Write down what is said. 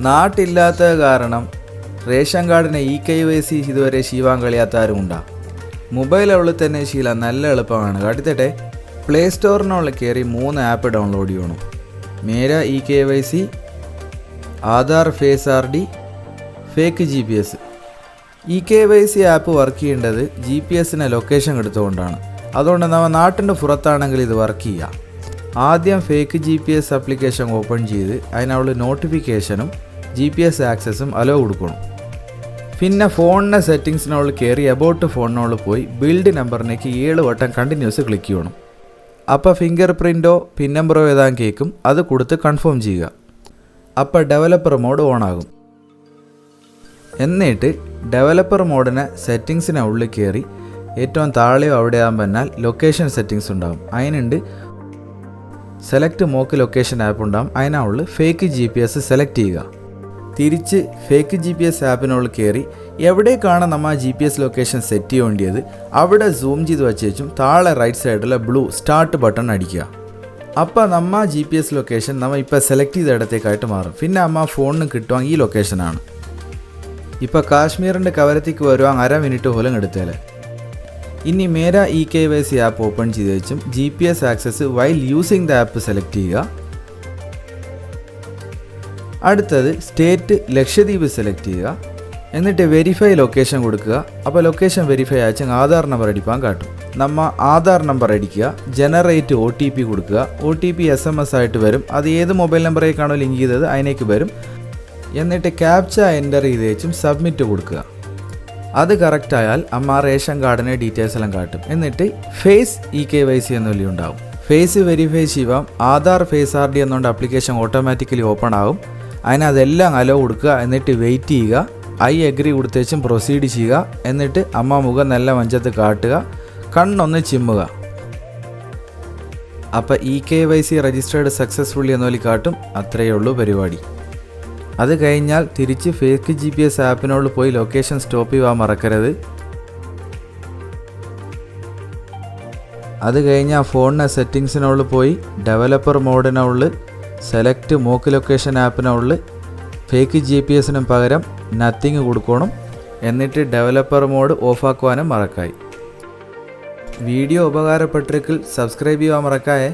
നാട്ടില്ലാത്ത കാരണം ration കാർഡിനെ KYC ഇതുവരെ ശീവാൻ കളിയാത്താരുമുണ്ടാ. മൊബൈലുള്ളിൽ തന്നെ ശീലം നല്ല എളുപ്പമാണ്. കാട്ടിത്തട്ടെ. പ്ലേ സ്റ്റോറിനുള്ളിൽ കയറി 3 ആപ്പ് ഡൗൺലോഡ് ചെയ്യണം. Mera KYC, Aadhaar face RD, fake GPS. KYC app work ചെയ്യേണ്ടത് GPS-നെ ലൊക്കേഷൻ എടുത്തുകൊണ്ടാണ്. അതുകൊണ്ട് നമ്മൾ നാട്ടിൻ്റെ പുറത്താണെങ്കിൽ ഇത് വർക്ക് ചെയ്യാം. ആദ്യം ഫേക്ക് GPS ആപ്ലിക്കേഷൻ ഓപ്പൺ ചെയ്ത് അതിനുള്ള നോട്ടിഫിക്കേഷനും GPS ആക്സസും അലോ കൊടുക്കണം. പിന്നെ ഫോണിൻ്റെ സെറ്റിങ്സിനുള്ളിൽ കയറി അബൌട്ട് ഫോണിനുള്ളിൽ പോയി ബിൽഡ് നമ്പറിനേക്ക് 7 വട്ടം കണ്ടിന്യൂസ് ക്ലിക്ക് ചെയ്യണം. അപ്പോൾ ഫിംഗർ പ്രിൻറ്റോ പിൻ നമ്പറോ ഏതാൻ കേൾക്കും, അത് കൊടുത്ത് കൺഫേം ചെയ്യുക. അപ്പോൾ ഡെവലപ്പർ മോഡ് ഓൺ ആകും. എന്നിട്ട് ഡെവലപ്പർ മോഡിനെ സെറ്റിങ്സിനെ ഉള്ളിൽ കയറി ഏറ്റവും താഴെയോ അവിടെ ആകുമ്പോൾ ലൊക്കേഷൻ സെറ്റിങ്സ് ഉണ്ടാകും. അതിനുണ്ട് സെലക്ട് മോക്ക് ലൊക്കേഷൻ ആപ്പ് ഉണ്ടാകും. അതിനുള്ളിൽ ഫേക്ക് GPS സെലക്ട് ചെയ്യുക. തിരിച്ച് ഫേക്ക് GPS ആപ്പിനുള്ളിൽ കയറി എവിടേക്കാണ് നമ്മൾ GPS ലൊക്കേഷൻ സെറ്റ് ചെയ്യേണ്ടത് അവിടെ സൂം ചെയ്ത് വച്ചേച്ചും താഴെ റൈറ്റ് സൈഡിലെ ബ്ലൂ സ്റ്റാർട്ട് ബട്ടൺ അടിക്കുക. അപ്പോൾ നമ്മൾ GPS ലൊക്കേഷൻ നമ്മൾ ഇപ്പോൾ സെലക്ട് ചെയ്ത ഇടത്തേക്കായിട്ട് മാറും. പിന്നെ അമ്മ ഫോണിന് കിട്ടുവാൻ ഈ ലൊക്കേഷനാണ്. ഇപ്പോൾ കാശ്മീരിൻ്റെ കവരത്തേക്ക് വരുവാൻ 1/2 മിനിറ്റ് പോലും എടുത്തേലെ. ഇനി മേര KYC ആപ്പ് ഓപ്പൺ ചെയ്ത് വെച്ചും GPS access while using the app select ചെയ്യുക. അടുത്തത് സ്റ്റേറ്റ് ലക്ഷദ്വീപ് സെലക്ട് ചെയ്യുക. എന്നിട്ട് വെരിഫൈ ലൊക്കേഷൻ കൊടുക്കുക. അപ്പോൾ ലൊക്കേഷൻ വെരിഫൈ ആച്ചാൽ ആധാർ നമ്പർ അടിപ്പാൻ കാട്ടും. നമ്മൾ ആധാർ നമ്പർ അടിക്കുക, ജനറേറ്റ് OTP കൊടുക്കുക. OTP SMS ആയിട്ട് വരും. അത് ഏത് മൊബൈൽ നമ്പറേക്കാണോ ലിങ്ക് ചെയ്തത് അതിനേക്ക് വരും. എന്നിട്ട് ക്യാപ്ച എൻ്റർ ചെയ്ത് വെച്ചും സബ്മിറ്റ് കൊടുക്കുക. അത് കറക്റ്റായാൽ അമ്മ റേഷൻ കാർഡിൻ്റെ ഡീറ്റെയിൽസ് എല്ലാം കാട്ടും. എന്നിട്ട് ഫേസ് KYC എന്നൊല്ലി ഉണ്ടാവും. ഫേസ് വെരിഫൈ ചെയ്യാം. ആധാർ ഫേസ് RD എന്നുകൊണ്ട് ആപ്ലിക്കേഷൻ ഓട്ടോമാറ്റിക്കലി ഓപ്പൺ ആകും. അതിനതെല്ലാം അലോ കൊടുക്കുക. എന്നിട്ട് വെയിറ്റ് ചെയ്യുക. ഐ അഗ്രി കൊടുത്തേച്ചും പ്രൊസീഡ് ചെയ്യുക. എന്നിട്ട് അമ്മ മുഖം നല്ല മഞ്ചത്ത് കാട്ടുക, കണ്ണൊന്ന് ചിമ്മുക. അപ്പോൾ KYC രജിസ്റ്റേർഡ് സക്സസ്ഫുള്ളി എന്നൊല്ലി കാട്ടും. അത്രയേ ഉള്ളൂ പരിപാടി. അത് കഴിഞ്ഞാൽ തിരിച്ച് ഫേക്ക് GPS ആപ്പിനോട് പോയി ലൊക്കേഷൻ സ്റ്റോപ്പ് ചെയ്യാൻ മറക്കരുത്. അത് കഴിഞ്ഞാൽ ഫോണിൻ്റെ സെറ്റിങ്സിനുള്ളിൽ പോയി ഡെവലപ്പർ മോഡിനുള്ളിൽ സെലക്ട് മോക്ക് ലൊക്കേഷൻ ആപ്പിനുള്ളിൽ ഫേക്ക് GPS-നും പകരം നത്തിങ് കൊടുക്കണം. എന്നിട്ട് ഡെവലപ്പർ മോഡ് ഓഫാക്കുവാനും മറക്കായി. വീഡിയോ ഉപകാരപ്പെട്ടിരിക്കൽ സബ്സ്ക്രൈബ് ചെയ്യാൻ മറക്കായേ.